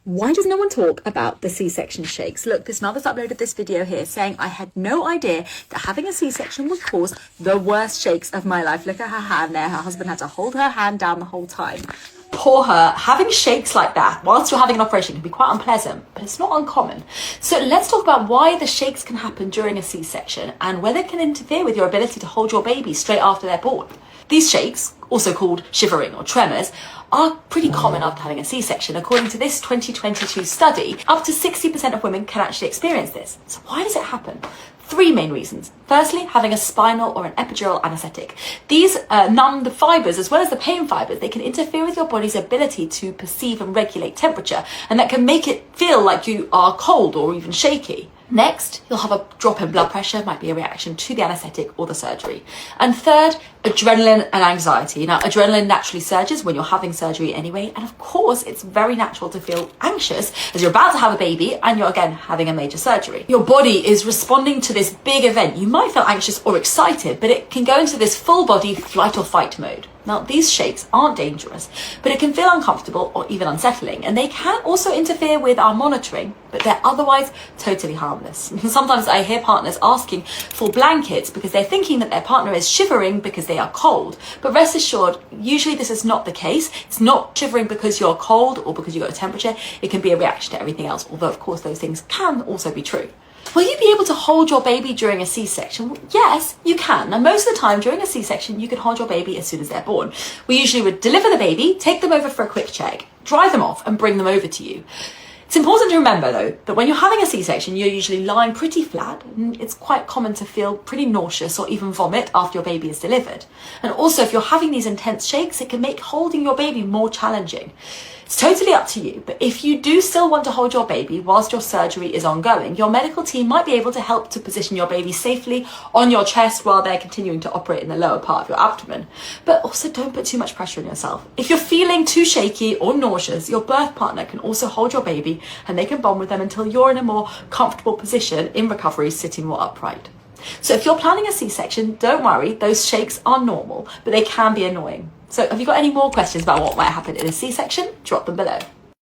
Why does no one talk about the C-section shakes? Look, this mother's uploaded this video here saying, I had no idea that having a C-section would cause the worst shakes of my life. Look at her hand there. Her husband had to hold her hand down the whole time. Poor her. Having shakes like that whilst you're having an operation can be quite unpleasant, but it's not uncommon. So let's talk about why the shakes can happen during a C-section and whether it can interfere with your ability to hold your baby straight after they're born. These shakes, also called shivering or tremors, are pretty common after having a C-section. According to this 2022 study, up to 60% of women can actually experience this. So why does it happen? Three main reasons. Firstly, having a spinal or an epidural anesthetic. These numb the fibers as well as the pain fibers. They can interfere with your body's ability to perceive and regulate temperature, and that can make it feel like you are cold or even shaky. Next, you'll have a drop in blood pressure, might be a reaction to the anesthetic or the surgery. And third, adrenaline and anxiety. Now, adrenaline naturally surges when you're having surgery anyway, and of course, it's very natural to feel anxious as you're about to have a baby and you're again having a major surgery. Your body is responding to this big event. You might feel anxious or excited, but it can go into this full body flight or fight mode. Now, these shakes aren't dangerous, but it can feel uncomfortable or even unsettling, and they can also interfere with our monitoring, but they're otherwise totally harmless. Sometimes I hear partners asking for blankets because they're thinking that their partner is shivering because they are cold, but rest assured, usually this is not the case. It's not shivering because you're cold or because you've got a temperature. It can be a reaction to everything else, although of course those things can also be true. Will you be able to hold your baby during a C-section? Well, yes, you can. Now, most of the time during a C-section, you can hold your baby as soon as they're born. We usually would deliver the baby, take them over for a quick check, dry them off, and bring them over to you. It's important to remember, though, that when you're having a C-section, you're usually lying pretty flat, and it's quite common to feel pretty nauseous or even vomit after your baby is delivered. And also, if you're having these intense shakes, it can make holding your baby more challenging. It's totally up to you, but if you do still want to hold your baby whilst your surgery is ongoing, your medical team might be able to help to position your baby safely on your chest while they're continuing to operate in the lower part of your abdomen. But also don't put too much pressure on yourself. If you're feeling too shaky or nauseous, your birth partner can also hold your baby and they can bond with them until you're in a more comfortable position in recovery, sitting more upright. So if you're planning a C-section, don't worry, those shakes are normal, but they can be annoying. So have you got any more questions about what might happen in a C-section? Drop them below.